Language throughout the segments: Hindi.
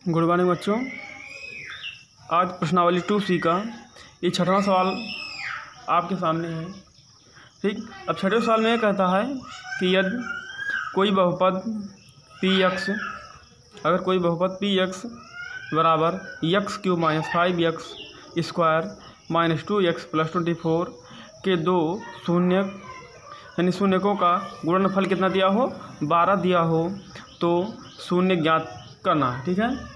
गुड मॉर्निंग बच्चों। आज प्रश्नावली 2C का ये 6वां सवाल आपके सामने है। ठीक, अब 6वें सवाल में ये कहता है कि यदि कोई बहुपद px, अगर कोई बहुपद px बराबर x³ - 5x² - 2x + 24 के दो शून्यक यानी शून्यकों का गुणनफल कितना दिया हो, 12 दिया हो, तो शून्य ज्ञात करना है। ठीक है,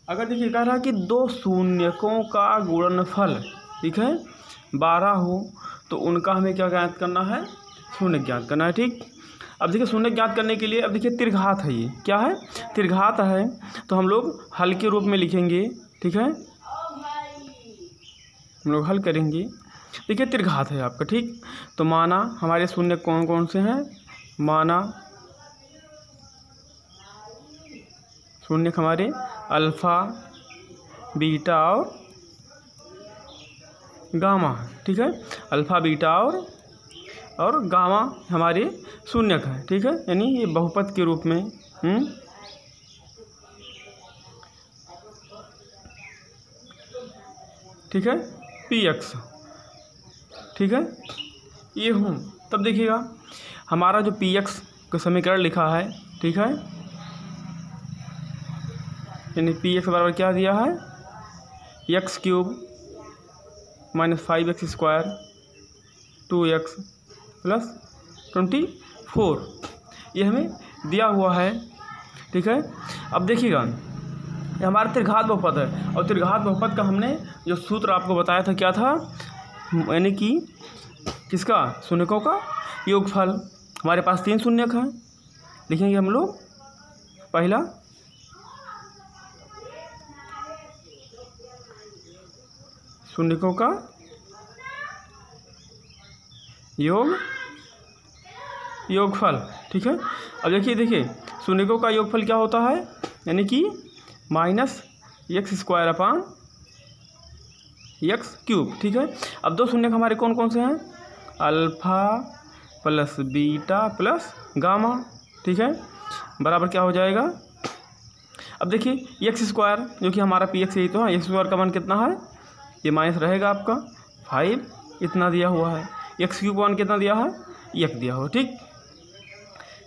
अगर देखिए कह रहा है कि दो शून्यकों का गुणनफल, ठीक है, 12 हो तो उनका हमें क्या ज्ञात करना है, शून्य ज्ञात करना है। ठीक, अब देखिए शून्य ज्ञात करने के लिए अब देखिए त्रिघात है, ये क्या है, त्रिघात है, तो हम लोग हल के रूप में लिखेंगे। ठीक है, हम लोग हल करेंगे। देखिए त्रिघात है आपका। ठीक, तो माना हमारे शून्य कौन कौन से हैं, माना शून्य हमारे अल्फ़ा, बीटा और गामा। ठीक है, अल्फ़ा, बीटा और गामा हमारे शून्यक हैं। ठीक है, यानी ये बहुपद के रूप में ठीक है, px। ठीक है, ये हूँ। तब देखिएगा हमारा जो px का समीकरण लिखा है, ठीक है, यानी px बराबर क्या दिया है, x³ - 5x² 2x + 24, ये हमें दिया हुआ है। ठीक है, अब देखिएगा ये हमारा त्रिघात बहुपद है, और त्रिघात बहुपद का हमने जो सूत्र आपको बताया था क्या था, यानी कि किसका, शून्यकों का योगफल। हमारे पास 3 शून्यक हैं, लिखेंगे हम लोग। पहला शून्यकों का योगफल। ठीक है, अब देखिए शून्यकों का योगफल क्या होता है, यानी कि -x² ठीक है, अब दो शून्यक हमारे कौन कौन से हैं, alpha plus beta plus gamma. ठीक है, बराबर क्या हो जाएगा, अब देखिए x² जो कि हमारा px यही तो है, x² का मान कितना है, ये माइनस रहेगा आपका 5, इतना दिया हुआ है। x³ मान कितना दिया है, 1 दिया हुआ। ठीक,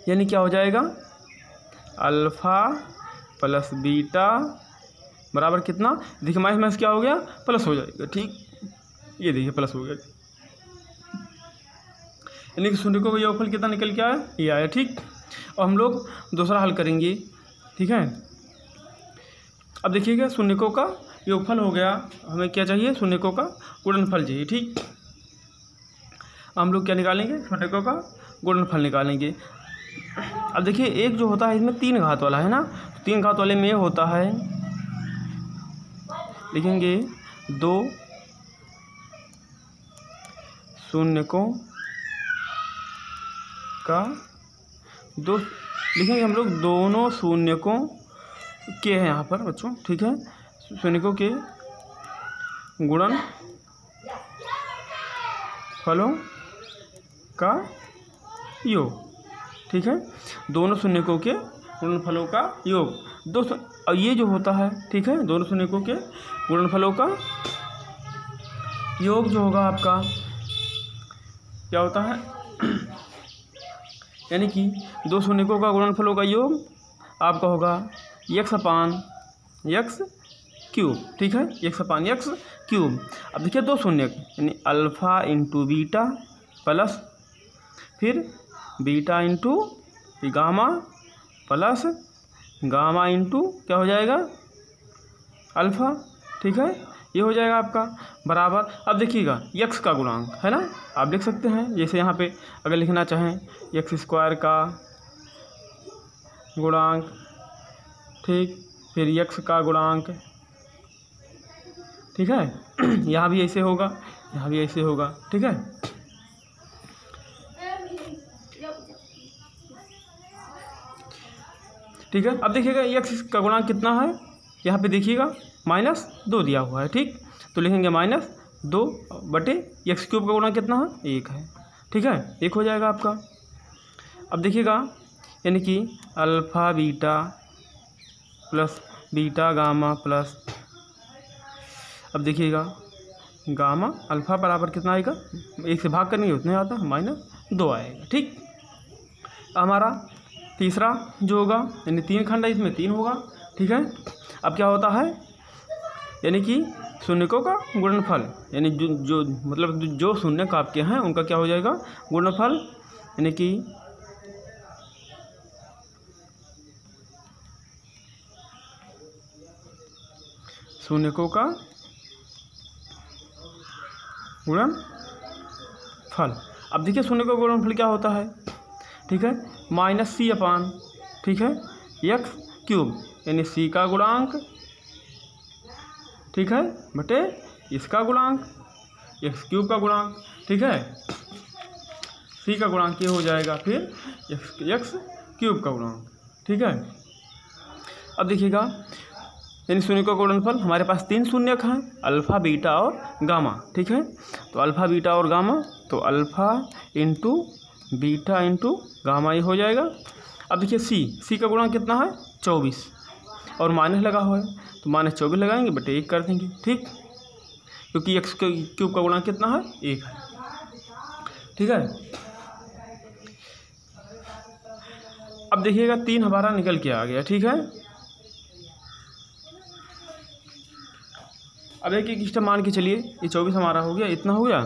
यानी क्या हो जाएगा, अल्फ़ा प्लस बीटा बराबर कितना, देखिए माइनस क्या हो गया, प्लस हो जाएगा। ठीक, ये देखिए प्लस हो गया, यानी कि शून्यकों का योगफल कितना निकल के आया, ये आया। ठीक, और हम लोग दूसरा हल करेंगे। ठीक है, अब देखिएगा शून्यकों का योगफल हो गया, हमें क्या चाहिए, शून्यकों का गुणनफल चाहिए। ठीक, हम लोग क्या निकालेंगे, शून्यकों का गुणनफल निकालेंगे। अब देखिए एक जो होता है इसमें 3 घात वाला है ना, 3 घात वाले में ये होता है, लिखेंगे 2 शून्यकों का लिखेंगे हम लोग, दोनों शून्यकों के हैं यहाँ पर बच्चों। ठीक है, शून्यकों के गुणनफलों का योग। ठीक है, दोनों शून्यकों के गुणनफलों का योग, और ये जो होता है, ठीक है, दोनों शून्यकों के गुणनफलों का योग जो होगा आपका क्या होता है, यानी कि दो शून्यकों का गुणनफलों का योग आपका होगा x/x³। ठीक है, x/x³ अब देखिए दो शून्यक यानी अल्फ़ा इंटू बीटा प्लस फिर beta into gamma plus gamma into क्या हो जाएगा, अल्फ़ा। ठीक है, ये हो जाएगा आपका बराबर। अब देखिएगा x का गुणांक है ना, आप लिख सकते हैं, जैसे यहाँ पे अगर लिखना चाहें x² का गुणांक, ठीक, फिर x का गुणांक। ठीक है, यहाँ भी ऐसे होगा, यहाँ भी ऐसे होगा। ठीक है, ठीक है, अब देखिएगा x का गुणांक कितना है, यहाँ पे देखिएगा -2 दिया हुआ है। ठीक, तो लिखेंगे -2/x³ का गुणांक कितना है, 1 है। ठीक है, 1 हो जाएगा आपका। अब देखिएगा यानी कि alpha beta plus beta gamma plus, अब देखिएगा गामा अल्फ़ा बराबर कितना आएगा, 1 से भाग करने उतने आता है -2 आएगा। ठीक, हमारा तीसरा जो होगा यानी 3 खंड है इसमें 3 होगा। ठीक है, अब क्या होता है यानी कि शून्यकों का गुणनफल, यानी जो मतलब जो शून्यक आपके हैं उनका क्या हो जाएगा गुणनफल, यानी कि शून्यकों का गुणनफल। अब देखिए शून्यकों का गुणनफल क्या होता है, ठीक है, -c/, ठीक है, x³ यानी c का गुणांक, ठीक है, बटे इसका गुणांक x³ का गुणांक, ठीक है, c का गुणांक ये हो जाएगा फिर x³ का गुणांक। ठीक है, अब देखिएगा यानी शून्यकों का गुणनफल, हमारे पास 3 शून्यक हैं अल्फ़ा बीटा और गामा। ठीक है, तो अल्फ़ा बीटा और गामा, तो alpha into beta into gamma ये हो जाएगा। अब देखिए c का गुणांक कितना है 24 और माइनस लगा हुआ है तो -24 लगाएंगे बटे 1 कर देंगे। ठीक, क्योंकि x³ का गुणांक कितना है 1 है। ठीक है, अब देखिएगा 3 हमारा निकल के आ गया। ठीक है, अब एक स्टेप मान के चलिए, ये 24 हमारा हो गया, इतना हो गया।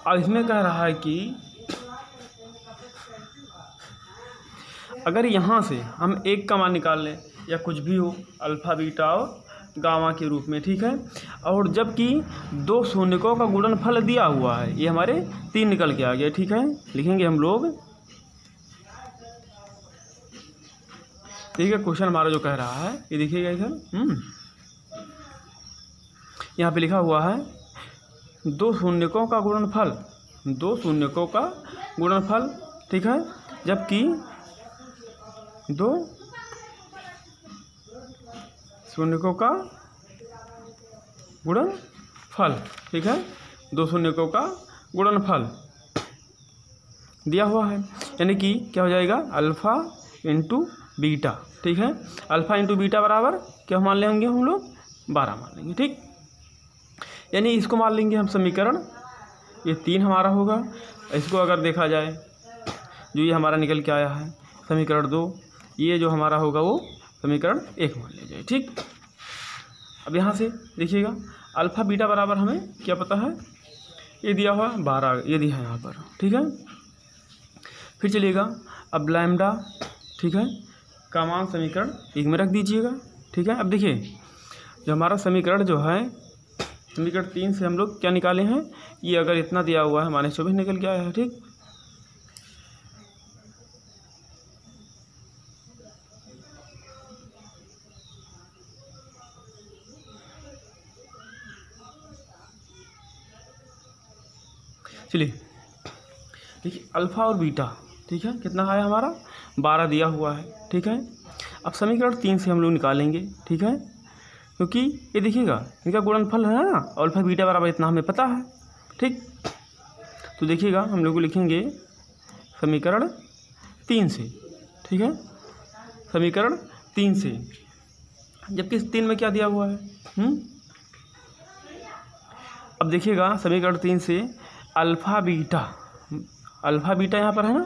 अब इसमें कह रहा है कि अगर यहाँ से हम 1 का मान निकाल लें या कुछ भी हो अल्फ़ा बीटा और गामा के रूप में। ठीक है, और जबकि 2 शून्यकों का गुणनफल दिया हुआ है, ये हमारे 3 निकल के आ गया। ठीक है, लिखेंगे हम लोग, ठीक है, क्वेश्चन हमारा जो कह रहा है ये देखिएगा इधर, यहाँ पे लिखा हुआ है 2 शून्यकों का गुणनफल, 2 शून्यकों का गुणनफल। ठीक है, जबकि 2 शून्यकों का गुणनफल, ठीक है, 2 शून्यकों का गुणनफल दिया हुआ है, यानी कि क्या हो जाएगा अल्फ़ा इंटू बीटा। ठीक है, अल्फ़ा इंटू बीटा बराबर क्या मान लेंगे हम लोग 12 मान लेंगे। ठीक, यानी इसको मान लेंगे हम समीकरण, ये 3 हमारा होगा। इसको अगर देखा जाए जो ये हमारा निकल के आया है समीकरण 2, ये जो हमारा होगा वो समीकरण 1 मान लिया जाए। ठीक, अब यहाँ से देखिएगा अल्फ़ा बीटा बराबर हमें क्या पता है, ये दिया हुआ 12, ये दिया है यहाँ पर। ठीक है, फिर चलिएगा अब लैम्डा, ठीक है, का मान समीकरण 1 में रख दीजिएगा। ठीक है, अब देखिए जो हमारा समीकरण जो है समीकरण 3 से हम लोग क्या निकाले हैं, ये अगर इतना दिया हुआ है -24 निकल के आया है। ठीक, चलिए देखिए अल्फ़ा और बीटा, ठीक है, कितना आया हमारा 12 दिया हुआ है। ठीक है, अब समीकरण 3 से हम लोग निकालेंगे। ठीक है, क्योंकि ये देखिएगा इनका गुणनफल है ना, अल्फ़ा बीटा बराबर इतना हमें पता है। ठीक, तो देखिएगा हम लोग लिखेंगे समीकरण 3 से। ठीक है, समीकरण 3 से, जबकि इस 3 में क्या दिया हुआ है, अब देखिएगा समीकरण 3 से अल्फ़ा बीटा यहाँ पर है ना,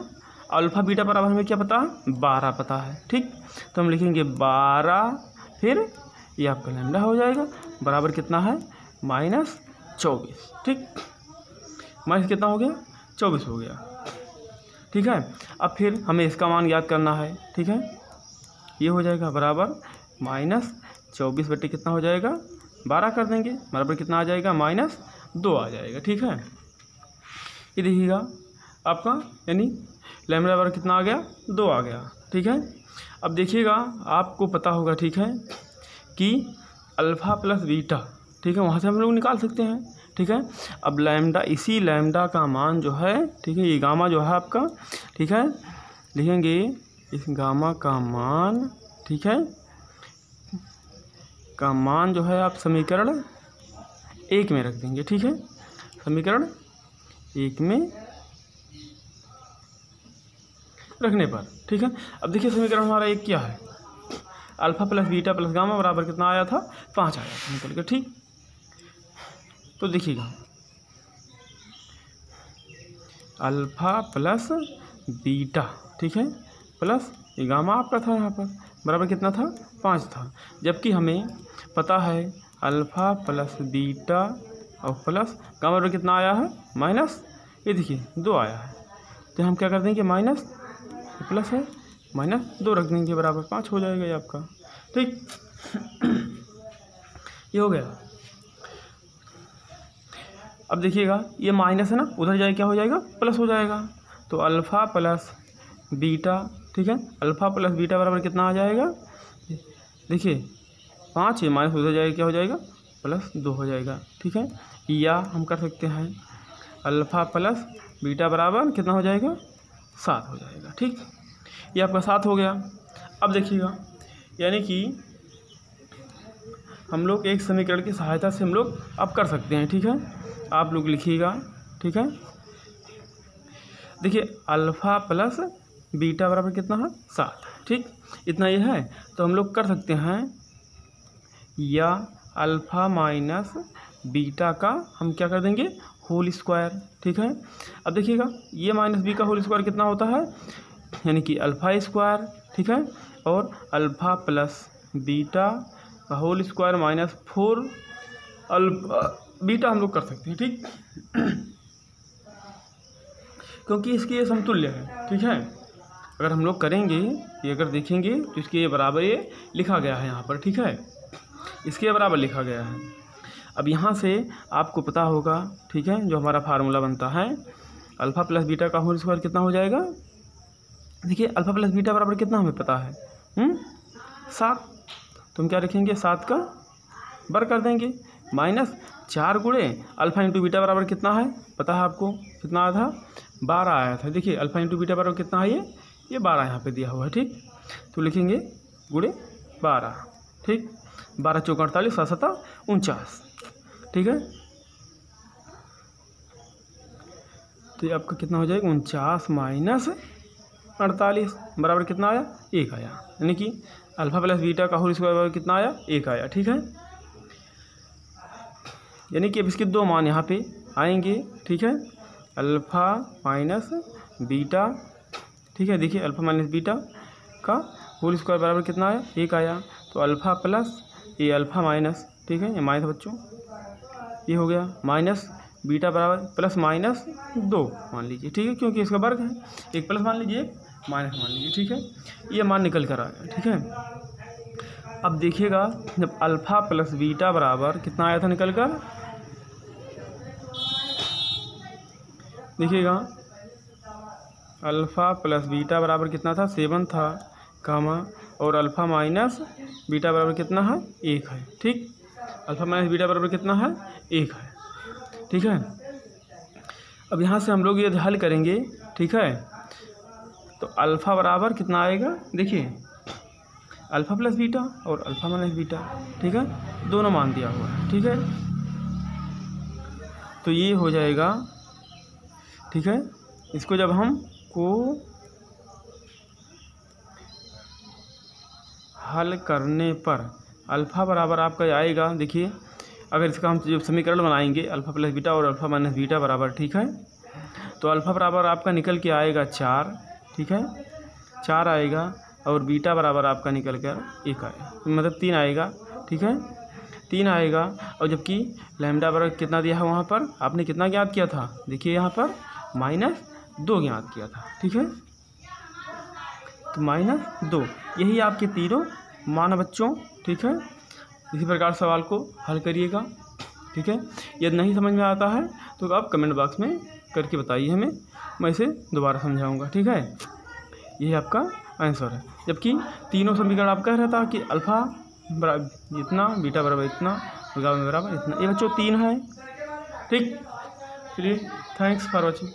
अल्फ़ा बीटा बराबर हमें क्या पता है 12 पता है। ठीक, तो हम लिखेंगे 12, फिर ये आपका लैम्डा हो जाएगा बराबर कितना है -24। ठीक, माइनस कितना हो गया 24 हो गया। ठीक है, अब फिर हमें इसका मान याद करना है। ठीक है, ये हो जाएगा बराबर -24 बटे कितना हो जाएगा 12 कर देंगे बराबर कितना आ जाएगा -2 आ जाएगा। ठीक है, ये देखिएगा आपका यानी लैम्डा बराबर कितना आ गया 2 आ गया। ठीक है, अब देखिएगा आपको पता होगा, ठीक है, कि अल्फ़ा प्लस बीटा, ठीक है, वहाँ से हम लोग निकाल सकते हैं। ठीक है, अब लैम्डा, इसी लैम्डा का मान जो है, ठीक है, ये गामा जो है आपका, ठीक है, लिखेंगे इस गामा का मान, ठीक है, का मान जो है आप समीकरण 1 में रख देंगे। ठीक है, समीकरण 1 में रखने पर, ठीक है। अब देखिए समीकरण हमारा एक क्या है, alpha plus beta plus gamma बराबर कितना आया था, 5 आया था निकल के, ठीक। तो देखिएगा अल्फा प्लस बीटा, ठीक है, प्लस ये गामा आपका था यहाँ पर बराबर कितना था, 5 था। जबकि हमें पता है अल्फा प्लस बीटा और प्लस गामा बराबर कितना आया है, माइनस, ये देखिए 2 आया है। तो हम क्या कर देंगे, माइनस प्लस है, माइनस 2 रख देंगे बराबर 5 हो जाएगा ये आपका, ठीक। ये हो गया। अब देखिएगा ये माइनस है ना, उधर जाए क्या हो जाएगा, प्लस हो जाएगा। तो अल्फ़ा प्लस बीटा, ठीक है, अल्फ़ा प्लस बीटा बराबर कितना आ जाएगा, देखिए 5, ये माइनस उधर जाएगा क्या हो जाएगा, +2 हो जाएगा, ठीक है। या हम कर सकते हैं अल्फ़ा प्लस बीटा बराबर कितना हो जाएगा, 7 हो जाएगा, ठीक। ये आपका 7 हो गया। अब देखिएगा यानी कि हम लोग एक समीकरण की सहायता से हम लोग अब कर सकते हैं, ठीक है। आप लोग लिखिएगा, ठीक है। देखिए अल्फ़ा प्लस बीटा बराबर कितना है, 7, ठीक। इतना ये है तो हम लोग कर सकते हैं या अल्फ़ा माइनस बीटा का हम क्या कर देंगे, होल स्क्वायर, ठीक है। अब देखिएगा ये माइनस बी का होल स्क्वायर कितना होता है, यानी कि अल्फ़ा स्क्वायर, ठीक है, और अल्फ़ा प्लस बीटा का whole square minus 4 alpha beta हम लोग कर सकते हैं, ठीक। क्योंकि इसकी ये समतुल्य है, ठीक है। अगर हम लोग करेंगे ये, अगर देखेंगे तो इसके ये बराबर ये लिखा गया है यहाँ पर, ठीक है, इसके बराबर लिखा गया है। अब यहाँ से आपको पता होगा, ठीक है, जो हमारा फार्मूला बनता है अल्फ़ा प्लस बीटा का होल स्क्वायर कितना हो जाएगा, देखिए अल्फ़ा प्लस बीटा बराबर कितना हमें पता है, 7। तो हम क्या रखेंगे, 7 का बर कर देंगे, माइनस 4 गुणे अल्फ़ा इंटू बीटा बराबर कितना है, पता है आपको कितना आया था, 12 आया था। देखिए अल्फ़ा इंटू बीटा बराबर कितना है, ये 12 यहाँ पे दिया हुआ है, ठीक। तो लिखेंगे गुणे 12, ठीक, 12 चौक 48, 7 7 49, ठीक है। तो ये आपका कितना हो जाएगा, 49 माइनस 48 बराबर कितना आया, 1 आया। यानी कि अल्फ़ा प्लस बीटा का होल स्क्वायर बराबर कितना आया, 1 आया, ठीक है। यानी कि अब इसके 2 मान यहाँ पे आएंगे, ठीक है, अल्फ़ा माइनस बीटा, ठीक है। देखिए अल्फ़ा माइनस बीटा का होल स्क्वायर बराबर कितना आया, 1 आया। तो अल्फ़ा प्लस ये अल्फ़ा माइनस, ठीक है, ये माइनस बच्चों ये हो गया, माइनस बीटा बराबर प्लस माइनस 2 मान लीजिए, ठीक है, क्योंकि इसका वर्ग है, एक प्लस मान लीजिए, एक माइनस मान लीजिए, ठीक है। ये मान निकल कर आया, ठीक है। अब देखिएगा जब अल्फ़ा प्लस बीटा बराबर कितना आया था निकल कर, देखिएगा अल्फ़ा प्लस बीटा बराबर कितना था, 7 था, कामा, और अल्फ़ा माइनस बीटा बराबर कितना है, 1 है, ठीक। अल्फ़ा माइनस बीटा बराबर कितना है, 1 है, ठीक है। अब यहाँ से हम लोग ये हल करेंगे, ठीक है। तो अल्फ़ा बराबर कितना आएगा, देखिए अल्फ़ा प्लस बीटा और अल्फ़ा माइनस बीटा, ठीक है, दोनों मान दिया हुआ है, ठीक है। तो ये हो जाएगा, ठीक है। इसको जब हम को हल करने पर अल्फ़ा बराबर आपका आएगा, देखिए अगर इसका हम जब समीकरण बनाएंगे अल्फ़ा प्लस बीटा और अल्फ़ा माइनस बीटा बराबर, ठीक है, तो अल्फ़ा बराबर आपका निकल के आएगा 4, ठीक है, 4 आएगा, और बीटा बराबर आपका निकल कर 1 आएगा, मतलब 3 आएगा, ठीक है, 3 आएगा। और जबकि लैम्डा बराबर कितना दिया है, वहाँ पर आपने कितना ज्ञात किया था, देखिए यहाँ पर -2 ज्ञात किया था, ठीक है। तो -2 यही आपके तीनों मान बच्चों, ठीक है। इसी प्रकार सवाल को हल करिएगा, ठीक है। यदि नहीं समझ में आता है तो आप कमेंट बॉक्स में करके बताइए हमें, मैं इसे दोबारा समझाऊंगा, ठीक है। यही आपका आंसर है। जबकि तीनों समीकरण आप कह रहा था कि अल्फ़ा बराबर इतना, बीटा बराबर इतना, गामा बराबर इतना, ये बच्चों 3 है, ठीक। चलिए, थैंक्स फॉर वॉचिंग।